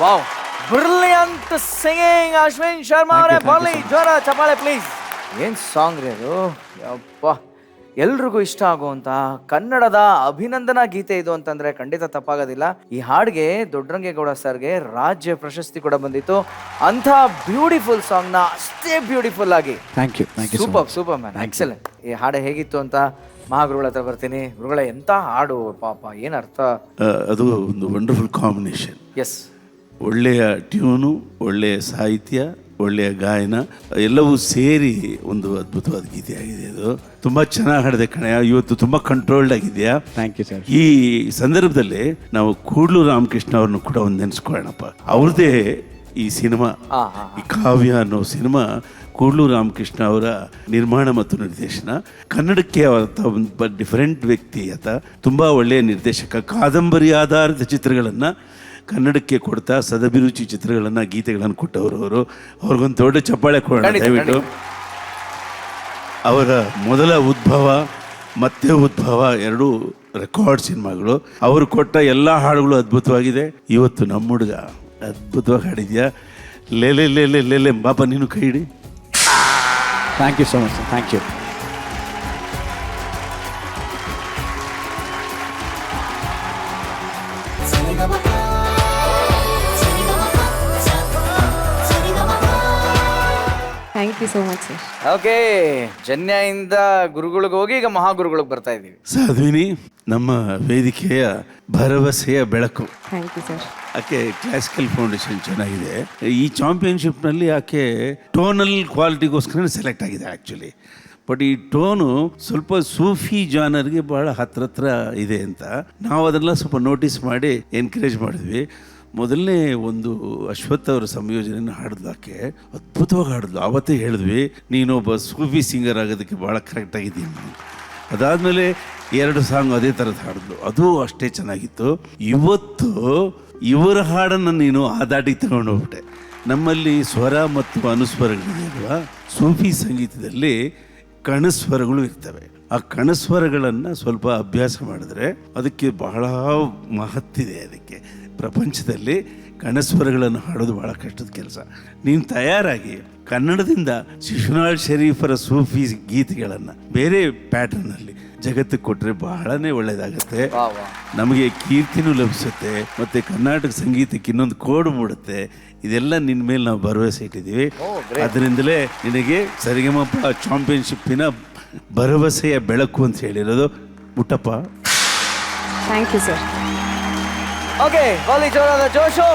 Wow, brilliant singing Ashwin Sharma ಅವರೇ. ಬರ್ಲಿ ಜೋರ ಚಪ್ಪಾಳೆ ಪ್ಲೀಸ್. ಏನ್ ಸಾಂಗ್ ರೀ ಅದು, ಯಪ್ಪ. ಎಲ್ರಿಗೂ ಇಷ್ಟ ಆಗುವಂತ ಕನ್ನಡದ ಅಭಿನಂದನಾ ಗೀತೆ ಇದು ಅಂತಂದ್ರೆ ಖಂಡಿತ ತಪ್ಪಾಗೋದಿಲ್ಲ. ಈ ಹಾಡಿಗೆ ದೊಡ್ಡರಂಗೇಗೌಡ ಸರ್ಗೆ ರಾಜ್ಯ ಪ್ರಶಸ್ತಿ ಕೂಡ ಬಂದಿತ್ತು. ಅಂತ ಬ್ಯೂಟಿಫುಲ್ ಸಾಂಗ್ ನ ಅಷ್ಟೇ ಬ್ಯೂಟಿಫುಲ್ ಆಗಿ thank you super man, excellent. ಈ ಹಾಡು ಹೇಗಿತ್ತು ಅಂತ ಮಹಾಗುರುಗಳ ಹತ್ರ ಬರ್ತೀನಿ. ಗುರುಗಳ ಎಂತ ಹಾಡು ಪಾಪ, ಏನ್ ಅರ್ಥ. ಅದು ಒಂದು ವಂಡರ್ಫುಲ್ ಕಾಂಬಿನೇಷನ್. ಎಸ್, ಒಳ್ಳೆಯ ಟ್ಯೂನು, ಒಳ್ಳೆಯ ಸಾಹಿತ್ಯ, ಒಳ್ಳೆಯ ಗಾಯನ ಎಲ್ಲವೂ ಸೇರಿ ಒಂದು ಅದ್ಭುತವಾದ ಗೀತೆ ಆಗಿದೆ. ಅದು ತುಂಬಾ ಚೆನ್ನಾಗಿ ಹಾಡಿದೆ ಕಣಯ್ಯ. ಇವತ್ತು ತುಂಬಾ ಕಂಟ್ರೋಲ್ಡ್ ಆಗಿದೆಯಾ. Thank you sir. ಈ ಸಂದರ್ಭದಲ್ಲಿ ನಾವು ಕೂಡ್ಲೂರು ರಾಮಕೃಷ್ಣ ಅವ್ರನ್ನು ಕೂಡ ಒಂದು ನೆನೆಸ್ಕೊಳ್ಳೋಣಪ್ಪ. ಅವ್ರದ್ದೇ ಈ ಸಿನಿಮಾ, ಈ ಕಾವ್ಯ ಅನ್ನೋ ಸಿನಿಮಾ ಕೂಡ್ಲೂರು ರಾಮಕೃಷ್ಣ ಅವರ ನಿರ್ಮಾಣ ಮತ್ತು ನಿರ್ದೇಶನ. ಕನ್ನಡಕ್ಕೆ ಒಬ್ಬ ಡಿಫರೆಂಟ್ ವ್ಯಕ್ತಿ ಆತ. ತುಂಬ ಒಳ್ಳೆಯ ನಿರ್ದೇಶಕ. ಕಾದಂಬರಿ ಆಧಾರಿತ ಚಿತ್ರಗಳನ್ನು ಕನ್ನಡಕ್ಕೆ ಕೊಡ್ತಾ ಸದಭಿರುಚಿ ಚಿತ್ರಗಳನ್ನು, ಗೀತೆಗಳನ್ನು ಕೊಟ್ಟವರು ಅವರು. ಅವ್ರಿಗೊಂದು ದೊಡ್ಡ ಚಪ್ಪಾಳೆ ಕೊಡೋಣ ದಯವಿಟ್ಟು. ಅವರ ಮೊದಲ ಉದ್ಭವ ಮತ್ತೆ ಉದ್ಭವ ಎರಡೂ ರೆಕಾರ್ಡ್ ಸಿನಿಮಾಗಳು. ಅವರು ಕೊಟ್ಟ ಎಲ್ಲ ಹಾಡುಗಳು ಅದ್ಭುತವಾಗಿದೆ. ಇವತ್ತು ನಮ್ಮ ಹುಡುಗ ಅದ್ಭುತವಾಗಿ ಹಾಡಿದ್ಯಾ. ಲೇಲೆ ಲೇಲೆ ಲೇಲೆ ಬಾಪ, ನೀನು ಕೈ ಹಿಡಿ. Thank you so much sir. Thank you. Thank you so much sir. Okay, ಜನ್ಯದಿಂದ ಗುರುಗಳಿಗೆ ಹೋಗಿ ಈಗ ಮಹಾಗುರುಗಳಿಗೆ ಬರ್ತಾ ಇದೀವಿ. ಸಾಧ್ವಿನಿ ನಮ್ಮ ವೇದಿಕೆಯ ಭರವಸೆಯ ಬೆಳಕು. Thank you sir. ಆಕೆ ಕ್ಲಾಸಿಕಲ್ ಫೌಂಡೇಶನ್ ಚೆನ್ನಾಗಿದೆ. ಈ ಚಾಂಪಿಯನ್ಶಿಪ್ನಲ್ಲಿ ಆಕೆ ಟೋನಲ್ ಕ್ವಾಲಿಟಿಗೋಸ್ಕರ ಸೆಲೆಕ್ಟ್ ಆಗಿದೆ ಆ್ಯಕ್ಚುಲಿ. ಬಟ್ ಈ ಟೋನು ಸ್ವಲ್ಪ ಸೂಫಿ ಜಾನರ್ಗೆ ಭಾಳ ಹತ್ರ ಇದೆ ಅಂತ ನಾವು ಅದನ್ನೆಲ್ಲ ಸ್ವಲ್ಪ ನೋಟಿಸ್ ಮಾಡಿ ಎನ್ಕರೇಜ್ ಮಾಡಿದ್ವಿ. ಮೊದಲನೇ ಒಂದು ಅಶ್ವಥ್ ಅವರ ಸಂಯೋಜನೆಯನ್ನು ಹಾಡಿದ್ಲು ಆಕೆ, ಅದ್ಭುತವಾಗಿ ಹಾಡಿದ್ಲು. ಆವತ್ತೇ ಹೇಳಿದ್ವಿ ನೀನೊಬ್ಬ ಸೂಫಿ ಸಿಂಗರ್ ಆಗೋದಕ್ಕೆ ಭಾಳ ಕರೆಕ್ಟ್ ಆಗಿದ್ದೀನಿ. ಅದಾದಮೇಲೆ 2 ಸಾಂಗ್ ಅದೇ ಥರದ್ದು ಹಾಡಿದ್ಲು, ಅದು ಅಷ್ಟೇ ಚೆನ್ನಾಗಿತ್ತು. ಇವತ್ತು ಇವರ ಹಾಡನ್ನು ನೀನು ಆ ದಾಟಿಗೆ ತಗೊಂಡು ಹೋಗ್ಬಿಟ್ಟೆ. ನಮ್ಮಲ್ಲಿ ಸ್ವರ ಮತ್ತು ಅನುಸ್ವರಗಳಿದೆಯಲ್ವಾ, ಸೂಫಿ ಸಂಗೀತದಲ್ಲಿ ಕಣಸ್ವರಗಳು ಇರ್ತವೆ. ಆ ಕಣಸ್ವರಗಳನ್ನು ಸ್ವಲ್ಪ ಅಭ್ಯಾಸ ಮಾಡಿದ್ರೆ ಅದಕ್ಕೆ ಬಹಳ ಮಹತ್ತಿದೆ. ಅದಕ್ಕೆ ಪ್ರಪಂಚದಲ್ಲಿ ಕಣಸ್ವರಗಳನ್ನು ಹಾಡೋದು ಭಾಳ ಕಷ್ಟದ ಕೆಲಸ. ನೀನು ತಯಾರಾಗಿ ಕನ್ನಡದಿಂದ ಶಿಶುನಾಳ್ ಶರೀಫರ ಸೂಫಿ ಗೀತೆಗಳನ್ನು ಬೇರೆ ಪ್ಯಾಟರ್ನಲ್ಲಿ ಜಗತ್ತಿಗೆ ಕೊಟ್ಟರೆ ಬಹಳನೇ ಒಳ್ಳೆಯದಾಗುತ್ತೆ. ನಮಗೆ ಕೀರ್ತಿನೂ ಲಭಿಸುತ್ತೆ ಮತ್ತು ಕರ್ನಾಟಕ ಸಂಗೀತಕ್ಕೆ ಇನ್ನೊಂದು ಕೋಡು ಮೂಡುತ್ತೆ. ಇದೆಲ್ಲ ನಿನ್ನ ಮೇಲೆ ನಾವು ಭರವಸೆ ಇಟ್ಟಿದ್ದೀವಿ. ಅದರಿಂದಲೇ ನಿನಗೆ ಸರಿಗಮಪ ಚಾಂಪಿಯನ್ಶಿಪ್ಪಿನ ಭರವಸೆಯ ಬೆಳಕು ಅಂತ ಹೇಳಿರೋದು. Muttappa. Thank you sir. Okay, ಬಾಲಿ ಜೋರಾದ ಜೋಶು.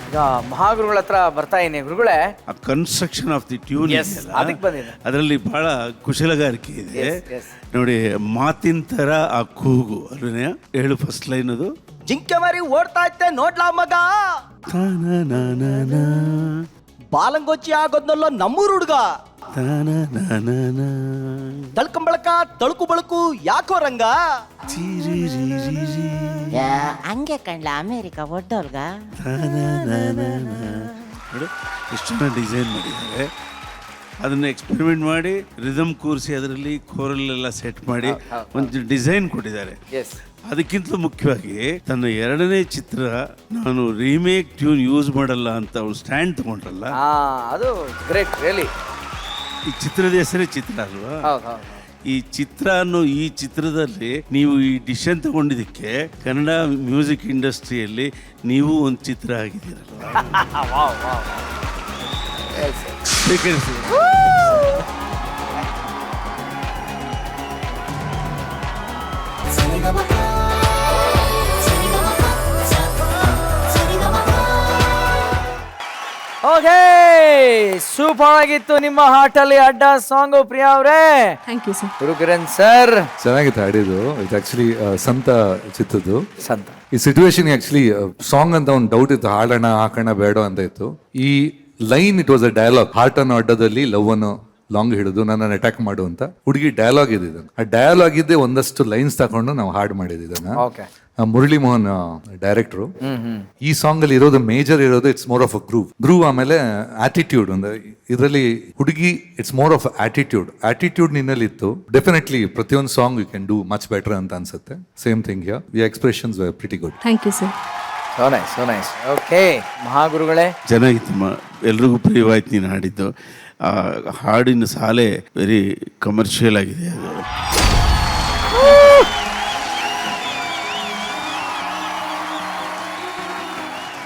ಈಗ ಮಹಾಗುರುಗಳ ಹತ್ರ ಬರ್ತಾ ಇದೀನಿ. ಗುರುಗಳೇ, ಆ ಕನ್ಸ್ಟ್ರಕ್ಷನ್ ಆಫ್ ದಿ ಟ್ಯೂನ್ ಅದಕ್ಕೆ ಬಂದಿದೆ. ಅದರಲ್ಲಿ ಬಹಳ ಕುಶಲಗಾರಿಕೆ ಇದೆ ನೋಡಿ. ಮಾತಿನ ಥರ ಆ ಕೂಗು ಅಲ್ವೇ ಹೇಳು. ಫಸ್ಟ್ ಲೈನ್ ಅದು, ಜಿಂಕೆ ಮರಿ ಓಡ್ತಾ ಇತ್ತೆ ನೋಡ್ಲಾ ಮಗ, ಬಾಲಂಗೋಚಿ ಆಗೋದ್ನಲ್ಲ ನಮ್ಮೂರು ಹುಡುಗ, ತಳ್ಕಂಬಳಕ ತಳುಕು ಬಳಕು ಯಾಕೋ ರಂಗ. ಹಂಗೆ ಕಂಡ್ಲ ಅಮೇರಿಕ ಒಡ್ಡೋಲ್ಗ. ಎಷ್ಟು ಚೆನ್ನಾಗಿ ಡಿಸೈನ್ ಮಾಡಿದ್ದಾರೆ. ಅದನ್ನು ಎಕ್ಸ್ಪೆರಿಮೆಂಟ್ ಮಾಡಿ ರಿದಮ್ ಕೂರಿಸಿ ಅದರಲ್ಲಿ ಕೋರಲ್ಲೆಲ್ಲ ಸೆಟ್ ಮಾಡಿ ಒಂದು ಡಿಸೈನ್ ಕೊಟ್ಟಿದ್ದಾರೆ. ಅದಕ್ಕಿಂತಲೂ ಮುಖ್ಯವಾಗಿ ತನ್ನ 2ನೇ ಚಿತ್ರ ನಾನು ರೀಮೇಕ್ ಟ್ಯೂನ್ ಯೂಸ್ ಮಾಡಲ್ಲ ಅಂತ ಅವ್ರು ಸ್ಟ್ಯಾಂಡ್ ತಗೊಂಡ್ರಲ್ಲ, ಅದು ಗ್ರೇಟ್ ರಿಯಲಿ. ಈ ಚಿತ್ರದ ಹೆಸರೇ ಚಿತ್ರ ಅಲ್ವಾ. ಈ ಚಿತ್ರ ಅನ್ನೋ ಈ ಚಿತ್ರದಲ್ಲಿ ನೀವು ಈ ಡಿಸಿಷನ್ ತಗೊಂಡಿದ್ದಕ್ಕೆ ಕನ್ನಡ ಮ್ಯೂಸಿಕ್ ಇಂಡಸ್ಟ್ರಿಯಲ್ಲಿ ನೀವು ಒಂದು ಚಿತ್ರ ಆಗಿದ್ದೀರಲ್ವಾ. ಓಕೆ, ಸೂಪರ್ ಆಗಿತ್ತು ನಿಮ್ಮ ಹಾಟಲ್ಲಿ ಅಡ್ಡ ಸಾಂಗು ಪ್ರಿಯಾ ಅವರೇ. Thank you sir. Gurukiran sir, ಚೆನ್ನಾಗಿತ್ತು ಹಾಡಿದ್ದು. ಇದು ಆಕ್ಚುಲಿ ಸಂತ ಚಿತ್ತದ್ದು. ಸಂತ ಈ ಸಿಚುವೇಶನ್ ಆಕ್ಚುಲಿ ಸಾಂಗ್ ಅಂತ ಒಂದು ಡೌಟ್ ಇತ್ತು, ಹಾಡೋಣ ಹಾಕೋಣ ಬೇಡ ಅಂತ ಇತ್ತು. ಈ line it was a dialogue. Heart ಅನ್ನೋ ಅಡ್ಡದಲ್ಲಿ ಲವ್ ಅನ್ನು ಲಾಂಗ್ ಹಿಡಿದು ನನ್ನನ್ನು ಅಟ್ಯಾಕ್ ಮಾಡು ಅಂತ ಹುಡುಗಿ ಡಯಲಾಗ್ ಇದೆ. ಆ ಡಯಲಾಗ್ ಇದ್ದೆ ಒಂದಷ್ಟು ಲೈನ್ಸ್ ತಗೊಂಡು ನಾವು ಹಾಡು ಮಾಡಿದ್ದು ಇದನ್ನ. ಮುರಳಿ ಮೋಹನ್ ಡೈರೆಕ್ಟ್ರು. ಈ ಸಾಂಗ್ ಅಲ್ಲಿ ಇರೋದು ಮೇಜರ್ ಇರೋದು it's more of a groove ಆಮೇಲೆ ಆಟಿಟ್ಯೂಡ್ ಅಂದ್ರೆ ಇದರಲ್ಲಿ ಹುಡುಗಿ ಇಟ್ಸ್ ಮೋರ್ ಆಫ್ ಆಟಿಟ್ಯೂಡ್ ನಿನ್ನಲ್ಲಿ ಇತ್ತು. ಡೆಫಿನೆಟ್ಲಿ ಪ್ರತಿಯೊಂದು song you can do much better ಅಂತ ಅನ್ಸುತ್ತೆ. Same thing here the expressions were pretty good. Thank you sir. So nice. Okay ಮಹಾಗುರುಗಳೇ, ಚೆನ್ನಾಗಿತ್ತಮ್ಮ, ಎಲ್ರಿಗೂ ಪ್ರಿಯವಾಯ್ತು ನೀನು ಹಾಡಿದ್ದು. ಆ ಹಾಡಿನ ಸಾಲೆ ವೆರಿ ಕಮರ್ಷಿಯಲ್ ಆಗಿದೆ ಅದು.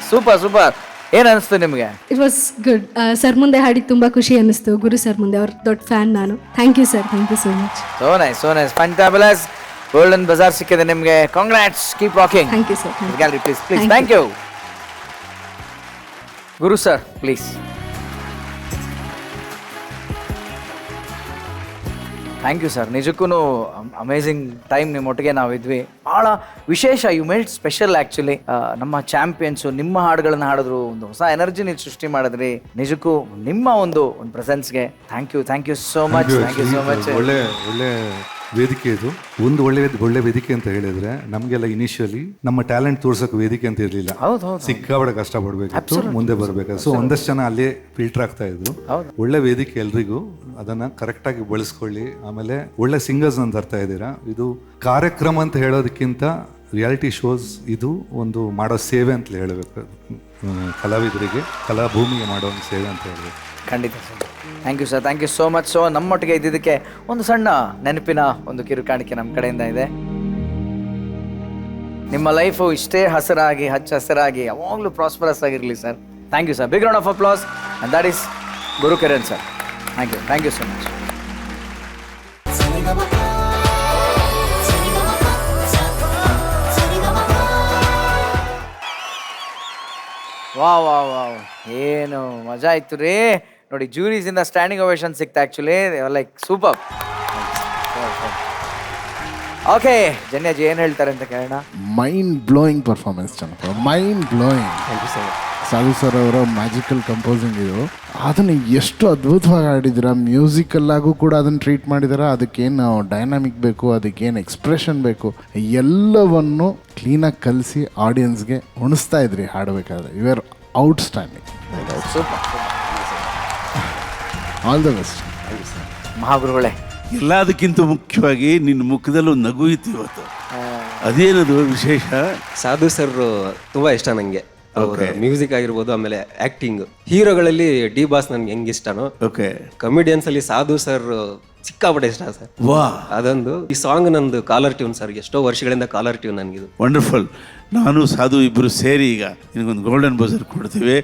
ಸೂಪರ್. ಏನ್ ಅನಿಸ್ತು ನಿಮ್ಗೆ? It was good. ಸರ್ ಮುಂದೆ ಹಾಡಿ ತುಂಬಾ ಖುಷಿ ಅನ್ನಿಸ್ತು. ಗುರು ಸರ್ ಮುಂದೆ ಅವ್ರ ದೊಡ್ಡ ಫ್ಯಾನ್ ನಾನು. Thank you sir, thank you so much. So nice fantabulous. Golden buzzer ಸಿಕ್ಕಿದೆ ನಿಮ್ಗೆ. Congrats, keep rocking. Thank you sir. Gallery please thank you. Guru sir please. Thank you sir. ನಿಜಕ್ಕೂ ಅಮೇಝಿಂಗ್ ಟೈಮ್ ನಿಮ್ಮೊಟ್ಟಿಗೆ ನಾವಿದ್ವಿ. ಭಾಳ ವಿಶೇಷ, ಯು ಮೇಡ್ ಸ್ಪೆಷಲ್ ಆ್ಯಕ್ಚುಲಿ. ನಮ್ಮ champions ನಿಮ್ಮ ಹಾಡುಗಳನ್ನ ಹಾಡಿದ್ರು, ಒಂದು ಹೊಸ ಎನರ್ಜಿ ನೀವು ಸೃಷ್ಟಿ ಮಾಡಿದ್ರಿ. ನಿಜಕ್ಕೂ ನಿಮ್ಮ ಒಂದು ಪ್ರೆಸೆನ್ಸ್ಗೆ ಥ್ಯಾಂಕ್ ಯು ಸೋ ಮಚ್. ಒಳ್ಳೆ ವೇದಿಕೆ ಇದು. ಒಂದು ಒಳ್ಳೆ ವೇದಿಕೆ ಅಂತ ಹೇಳಿದ್ರೆ ನಮ್ಗೆಲ್ಲ ಇನಿಷಿಯಲಿ ನಮ್ಮ ಟ್ಯಾಲೆಂಟ್ ತೋರ್ಸಕ್ ವೇದಿಕೆ ಅಂತ ಇರ್ಲಿಲ್ಲ. ಸಿಕ್ಕಾಬಡೆ ಕಷ್ಟ ಪಡ್ಬೇಕಿತ್ತು, ಮುಂದೆ ಬರ್ಬೇಕಾದ್ರೆ. ಸೊ ಒಂದಷ್ಟು ಜನ ಅಲ್ಲೇ ಫಿಲ್ಟರ್ ಆಗ್ತಾ ಇದ್ರು. ಒಳ್ಳೆ ವೇದಿಕೆ ಎಲ್ರಿಗೂ, ಅದನ್ನ ಕರೆಕ್ಟ್ ಆಗಿ ಬಳಸ್ಕೊಳ್ಳಿ. ಆಮೇಲೆ ಒಳ್ಳೆ ಸಿಂಗರ್ಸ್ ಅಂತ ತರ್ತಾ ಇದ್ದೀರಾ. ಇದು ಕಾರ್ಯಕ್ರಮ ಅಂತ ಹೇಳೋದಕ್ಕಿಂತ ರಿಯಾಲಿಟಿ ಶೋಸ್ ಇದು ಒಂದು ಮಾಡೋ ಸೇವೆ ಅಂತ ಹೇಳಬೇಕು. ಕಲಾವಿದರಿಗೆ, ಕಲಾಭೂಮಿಗೆ ಮಾಡೋ ಒಂದು ಸೇವೆ ಅಂತ ಹೇಳಬೇಕು. ಖಂಡಿತ sir. Thank you so much. So ನಮ್ಮೊಟ್ಟಿಗೆ ಇದ್ದಿದ್ದಕ್ಕೆ ಒಂದು ಸಣ್ಣ ನೆನಪಿನ ಒಂದು ಕಿರುಕಾಣಿಕೆ ನಮ್ಮ ಕಡೆಯಿಂದ ಇದೆ. ನಿಮ್ಮ ಲೈಫು ಇಷ್ಟೇ ಹಸಿರಾಗಿ ಹಚ್ಚ ಹಸಿರಾಗಿ ಯಾವಾಗಲೂ ಪ್ರಾಸ್ಪರಸ್ ಆಗಿರಲಿ sir. Thank you sir. Big round of applause. And that is Gurukiran sir. Thank you so much. Wow ಏನು ಮಜಾ ಆಯ್ತು ರೀ ನೋಡಿ. ಜೂರೀಸಿಂದ ಸ್ಟ್ಯಾಂಡಿಂಗ್ ಓವೇಷನ್ ಸಿಕ್ತು ಆ್ಯಕ್ಚುಲಿ. Like super. ಓಕೆ ಜನ್ಯಾಜಿ ಏನು ಹೇಳ್ತಾರೆ ಅಂತ ಕೇಳೋಣ. ಮೈಂಡ್ ಬ್ಲೋಯಿಂಗ್ ಪರ್ಫಾರ್ಮೆನ್ಸ್ ಚೆನ್ನಾಗಿ, ಮೈಂಡ್ ಬ್ಲೋಯಿಂಗ್. ಸಾಧು ಸರ್ ಅವರ ಮ್ಯಾಜಿಕಲ್ ಕಂಪೋಸಿಂಗ್ ಇದು. ಅದನ್ನು ಎಷ್ಟು ಅದ್ಭುತವಾಗಿ ಆಡಿದ್ದೀರಾ. ಮ್ಯೂಸಿಕಲ್ಲಾಗೂ ಕೂಡ ಅದನ್ನು ಟ್ರೀಟ್ ಮಾಡಿದಾರ. ಅದಕ್ಕೇನು ಡೈನಾಮಿಕ್ ಬೇಕು, ಅದಕ್ಕೇನು ಎಕ್ಸ್ಪ್ರೆಷನ್ ಬೇಕು, ಎಲ್ಲವನ್ನು ಕ್ಲೀನಾಗಿ ಕಲಿಸಿ ಆಡಿಯನ್ಸ್ಗೆ ಉಣಿಸ್ತಾ ಇದ್ರಿ ಹಾಡಬೇಕಾದ್ರೆ. You are outstanding. All the best. ಮಹಾಗುರುಗಳೇ, ಎಲ್ಲದಕ್ಕಿಂತ ಮುಖ್ಯವಾಗಿ ನಿನ್ನ ಮುಖದಲ್ಲಿ ಒಂದು ನಗು ಇತ್ತು ಇವತ್ತು. ಅದೇನದು ವಿಶೇಷ? ಸಾಧು ಸರ್ ತುಂಬಾ ಇಷ್ಟ ನಂಗೆ. ಅವ್ರ ಮ್ಯೂಸಿಕ್ ಆಗಿರ್ಬೋದು, ಆಮೇಲೆ ಆಕ್ಟಿಂಗ್. ಹೀರೋಗಳಲ್ಲಿ ಡಿ ಬಾಸ್ ನನ್ಗೆ ಹೆಂಗ್ ಇಷ್ಟನೋ, ಓಕೆ, ಕಮಿಡಿಯನ್ಸ್ ಅಲ್ಲಿ ಸಾಧು ಸರ್ ಸಿಕ್ಕಾಪಟ್ಟೆ ಇಷ್ಟ ಸರ್. ವಾ, ಅದೊಂದು ಈ ಸಾಂಗ್ ನಂದು ಕಾಲರ್ ಟ್ಯೂನ್ ಸರ್. ಎಷ್ಟೋ ವರ್ಷಗಳಿಂದ ಕಾಲರ್ ಟ್ಯೂನ್ ನನಗಿದು. ವಂಡರ್ಫುಲ್. ನಾನು ಸಾಧು ಇಬ್ಬರು ಸೇರಿ ಈಗ ನಿನಗೊಂದು ಗೋಲ್ಡನ್ ಬಜರ್ ಕೊಡ್ತೀವಿ.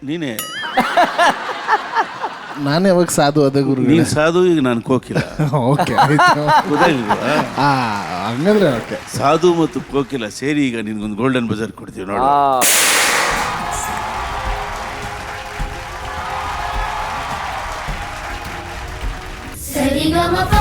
ನೀನೇ ನಾನೇ ಯಾವಾಗ ಸಾಧು ಅದ ಗುರು? ನೀನು ಸಾಧು, ಈಗ ನಾನು ಕೋಕಿಲ. ಓಕೆ, ಆಯ್ತು. ಗೊತ್ತಾಗಿಲ್ವಾ? ಹಂಗಂದ್ರೆ ಓಕೆ. ಸಾಧು ಮತ್ತು ಕೋಕಿಲ ಸೇರಿ ಈಗ ನಿನ್ಗೊಂದು ಗೋಲ್ಡನ್ ಬಜಾರ್ ಕೊಡ್ತೀವಿ ನೋಡಿ. ಸರಿಗಮಪ